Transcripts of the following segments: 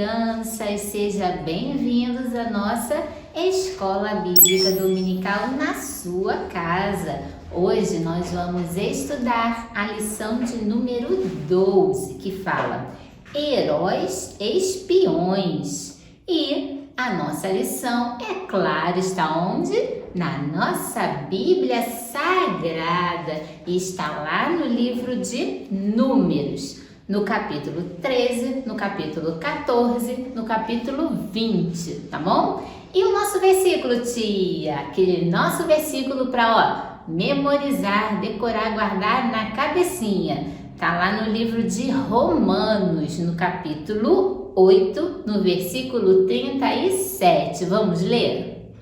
crianças, sejam bem-vindos à nossa Escola Bíblica Dominical na sua casa. Hoje nós vamos estudar a lição de número 12, que fala Heróis Espiões. E a nossa lição, é claro, está onde? Na nossa Bíblia Sagrada. E está lá no livro de Números. No capítulo 13, no capítulo 14, no capítulo 20, tá bom? E o nosso versículo, tia? Aquele nosso versículo para, memorizar, decorar, guardar na cabecinha. Tá lá no livro de Romanos, no capítulo 8, no versículo 37. Vamos ler?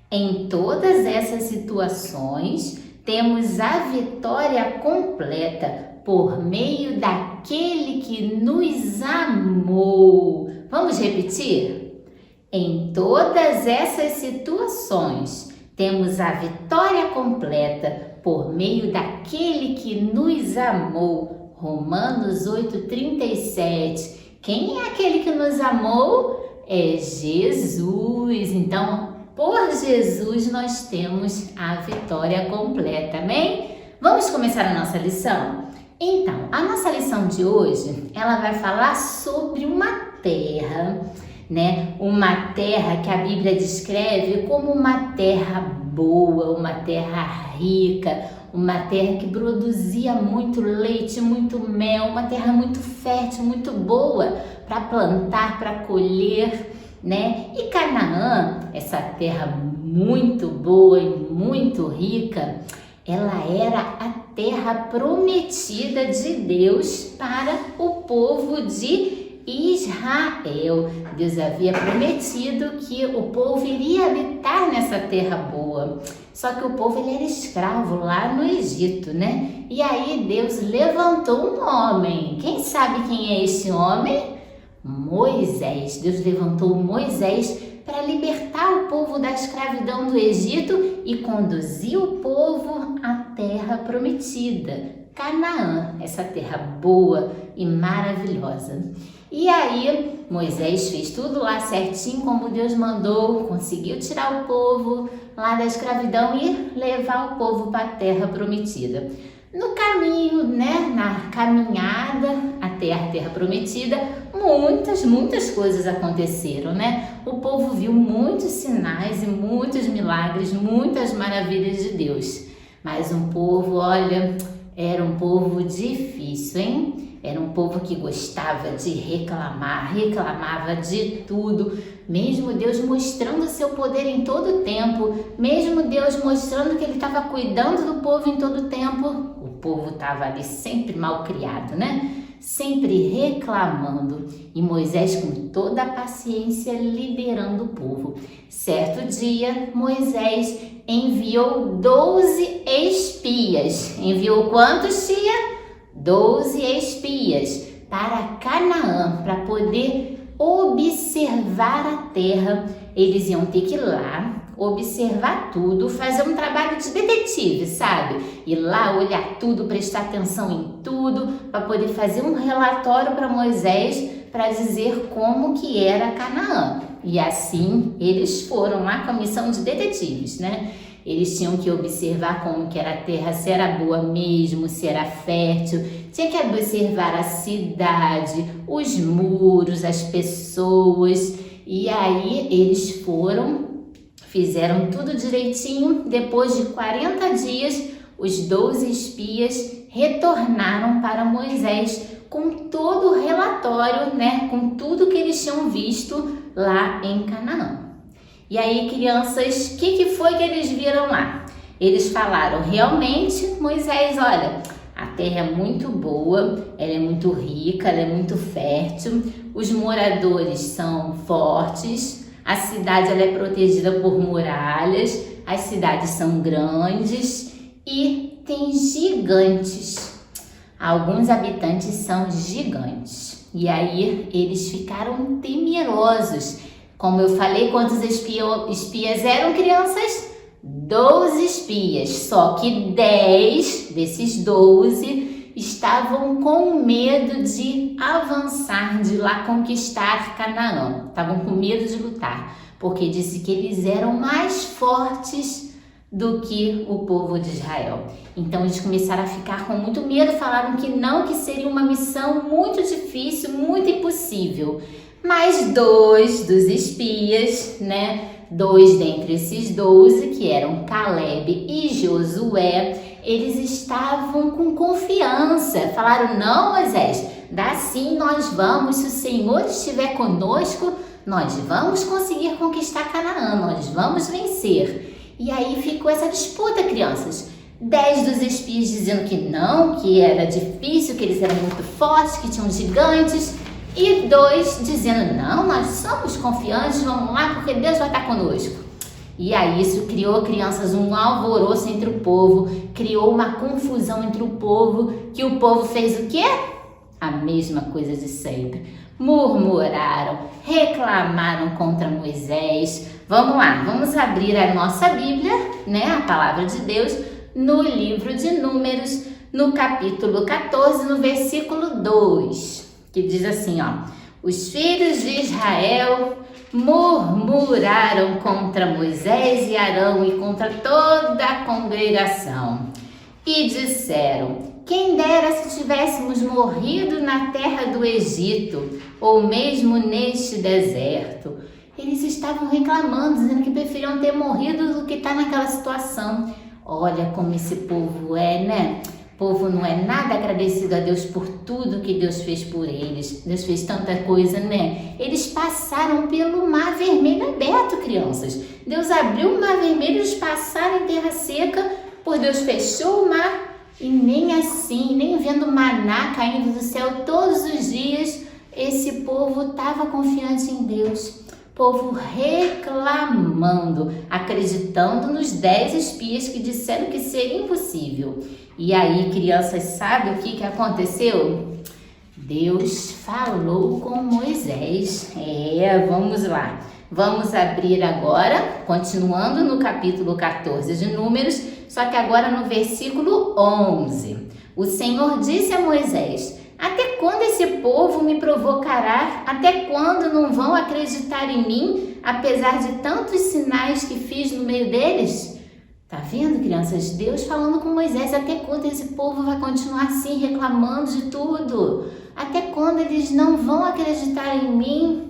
Em todas essas situações, temos a vitória completa por meio daquele que nos amou. Vamos repetir? Em todas essas situações, temos a vitória completa por meio daquele que nos amou. Romanos 8:37. Quem é aquele que nos amou? É Jesus. Então, por Jesus, nós temos a vitória completa. Amém? Vamos começar a nossa lição? Então, a nossa lição de hoje, ela vai falar sobre uma terra, né? Uma terra que a Bíblia descreve como uma terra boa, uma terra rica, uma terra que produzia muito leite, muito mel, uma terra muito fértil, muito boa para plantar, para colher, né? E Canaã, essa terra muito boa e muito rica, ela era a terra prometida de Deus para o povo de Israel. Deus havia prometido que o povo iria habitar nessa terra boa. Só que o povo ele era escravo lá no Egito, né? E aí Deus levantou um homem. Quem sabe quem é esse homem? Moisés. Deus levantou Moisés para libertar o povo da escravidão do Egito e conduzir o povo à terra prometida, Canaã, essa terra boa e maravilhosa. E aí Moisés fez tudo lá certinho como Deus mandou, conseguiu tirar o povo lá da escravidão e levar o povo para a terra prometida. No caminho, né, na caminhada até a terra prometida, muitas coisas aconteceram, né? O povo viu muitos sinais e muitos milagres, muitas maravilhas de Deus. Mas um povo, olha, era um povo difícil, hein? Era um povo que gostava de reclamar, reclamava de tudo, mesmo Deus mostrando seu poder em todo o tempo, mesmo Deus mostrando que ele estava cuidando do povo em todo o tempo, o povo estava ali sempre mal criado, né? Sempre reclamando, e Moisés com toda a paciência liderando o povo. Certo dia, Moisés enviou 12 espias. Enviou quantos, tia? 12 espias para Canaã, para poder observar a terra. Eles iam ter que ir lá, observar tudo, fazer um trabalho de detetive, sabe? Ir lá, olhar tudo, prestar atenção em tudo, para poder fazer um relatório para Moisés, para dizer como que era Canaã. E assim, eles foram lá com a missão de detetives, né? Eles tinham que observar como que era a terra, se era boa mesmo, se era fértil. Tinha que observar a cidade, os muros, as pessoas. E aí eles fizeram tudo direitinho. Depois de 40 dias, os 12 espias retornaram para Moisés com todo o relatório, né? Com tudo que eles tinham visto lá em Canaã. E aí, crianças, o que foi que eles viram lá? Eles falaram, realmente, Moisés, olha, a terra é muito boa, ela é muito rica, ela é muito fértil, os moradores são fortes, a cidade ela é protegida por muralhas, as cidades são grandes e tem gigantes. Alguns habitantes são gigantes. E aí, eles ficaram temerosos. Como eu falei, quantos espias eram, crianças? 12 espias, só que 10 desses 12 estavam com medo de avançar, de lá conquistar Canaã. Estavam com medo de lutar, porque disse que eles eram mais fortes do que o povo de Israel. Então eles começaram a ficar com muito medo, falaram que não, que seria uma missão muito difícil, muito impossível. Mas 2 dos espias, né? 2 dentre esses 12, que eram Caleb e Josué, eles estavam com confiança. Falaram: não, Moisés, dá sim, nós vamos. Se o Senhor estiver conosco, nós vamos conseguir conquistar Canaã, nós vamos vencer. E aí ficou essa disputa, crianças. 10 dos espias dizendo que não, que era difícil, que eles eram muito fortes, que tinham gigantes. E 2 dizendo: não, nós somos confiantes, vamos lá, porque Deus vai estar conosco. E aí isso criou, crianças, um alvoroço entre o povo, criou uma confusão entre o povo, que o povo fez o quê? A mesma coisa de sempre. Murmuraram, reclamaram contra Moisés. Vamos lá, vamos abrir a nossa Bíblia, né, a palavra de Deus, no livro de Números, no capítulo 14, no versículo 2. Que diz assim, ó: os filhos de Israel murmuraram contra Moisés e Arão e contra toda a congregação e disseram: quem dera se tivéssemos morrido na terra do Egito ou mesmo neste deserto. Eles estavam reclamando, dizendo que preferiam ter morrido do que estar naquela situação. Olha como esse povo é, né? O povo não é nada agradecido a Deus por tudo que Deus fez por eles. Deus fez tanta coisa, né? Eles passaram pelo Mar Vermelho aberto, crianças. Deus abriu o Mar Vermelho, eles passaram em terra seca, por Deus fechou o mar e nem assim, nem vendo maná caindo do céu todos os dias, esse povo estava confiante em Deus. Povo reclamando, acreditando nos 10 espias que disseram que seria impossível. E aí, crianças, sabe o que aconteceu? Deus falou com Moisés. Vamos lá. Vamos abrir agora, continuando no capítulo 14 de Números, só que agora no versículo 11. O Senhor disse a Moisés: até quando esse povo me provocará? Até quando não vão acreditar em mim, apesar de tantos sinais que fiz no meio deles? Tá vendo, crianças? Deus falando com Moisés: até quando esse povo vai continuar assim, reclamando de tudo? Até quando eles não vão acreditar em mim?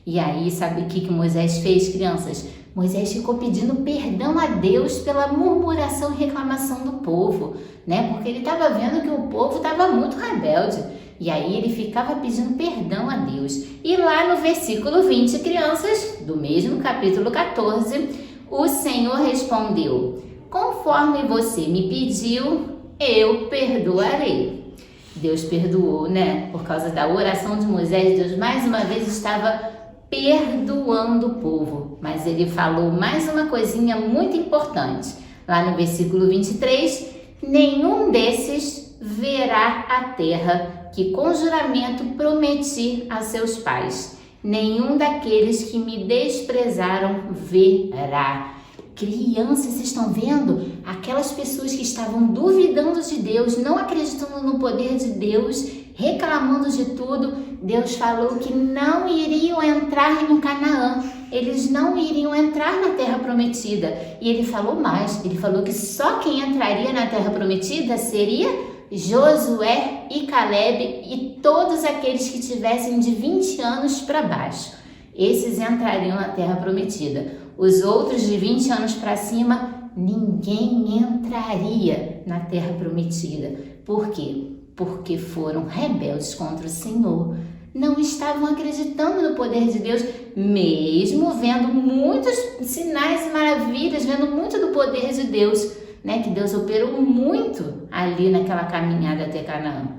E aí, sabe o que Moisés fez, crianças? Moisés ficou pedindo perdão a Deus pela murmuração e reclamação do povo, né? Porque ele estava vendo que o povo estava muito rebelde. E aí ele ficava pedindo perdão a Deus. E lá no versículo 20, crianças, do mesmo capítulo 14, o Senhor respondeu: conforme você me pediu, eu perdoarei. Deus perdoou, né? Por causa da oração de Moisés, Deus mais uma vez estava perdoando o povo. Mas ele falou mais uma coisinha muito importante. Lá no versículo 23, nenhum desses verá a terra que com juramento prometi a seus pais. Nenhum daqueles que me desprezaram verá. Crianças, vocês estão vendo? Aquelas pessoas que estavam duvidando de Deus, não acreditando no poder de Deus, reclamando de tudo, Deus falou que não iriam entrar em Canaã. Eles não iriam entrar na terra prometida. E ele falou mais, ele falou que só quem entraria na terra prometida seria Josué e Caleb e todos aqueles que tivessem de 20 anos para baixo. Esses entrariam na terra prometida. Os outros de 20 anos para cima, ninguém entraria na terra prometida. Por quê? Porque foram rebeldes contra o Senhor. Não estavam acreditando no poder de Deus, mesmo vendo muitos sinais e maravilhas, vendo muito do poder de Deus, né? Que Deus operou muito ali naquela caminhada até Canaã.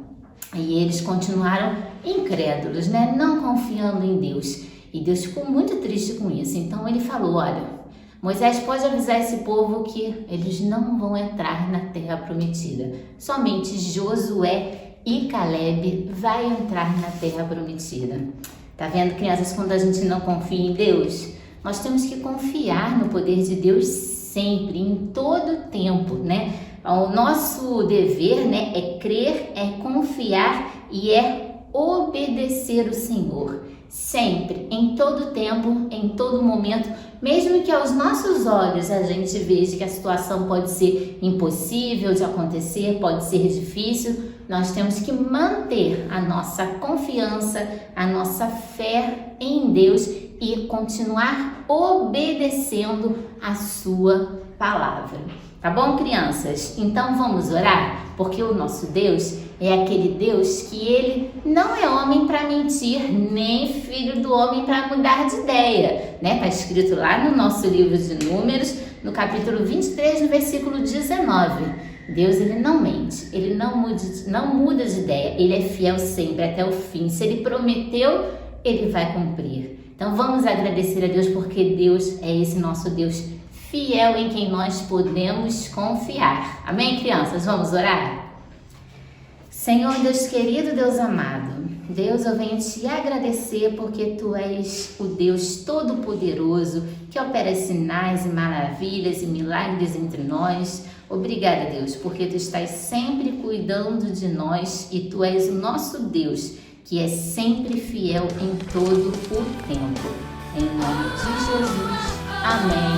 E eles continuaram incrédulos, né? Não confiando em Deus. E Deus ficou muito triste com isso. Então ele falou: olha, Moisés, pode avisar esse povo que eles não vão entrar na terra prometida. Somente Josué e Caleb vai entrar na terra prometida. Tá vendo, crianças, quando a gente não confia em Deus? Nós temos que confiar no poder de Deus sempre, em todo tempo, né? O nosso dever, né, é crer, é confiar e é obedecer o Senhor. Sempre, em todo tempo, em todo momento, mesmo que aos nossos olhos a gente veja que a situação pode ser impossível de acontecer, pode ser difícil, nós temos que manter a nossa confiança, a nossa fé em Deus e continuar obedecendo a sua palavra. Tá bom, crianças? Então vamos orar? Porque o nosso Deus é aquele Deus que ele não é homem para mentir, nem filho do homem para mudar de ideia, né? Tá escrito lá no nosso livro de Números, no capítulo 23, no versículo 19. Deus, ele não mente, ele não muda de ideia, ele é fiel sempre até o fim. Se ele prometeu, ele vai cumprir. Então vamos agradecer a Deus porque Deus é esse nosso Deus fiel em quem nós podemos confiar. Amém, crianças? Vamos orar? Senhor Deus querido, Deus amado, Deus, eu venho te agradecer porque Tu és o Deus Todo-Poderoso que opera sinais e maravilhas e milagres entre nós. Obrigada, Deus, porque Tu estás sempre cuidando de nós e Tu és o nosso Deus que é sempre fiel em todo o tempo. Em nome de Jesus. Amém.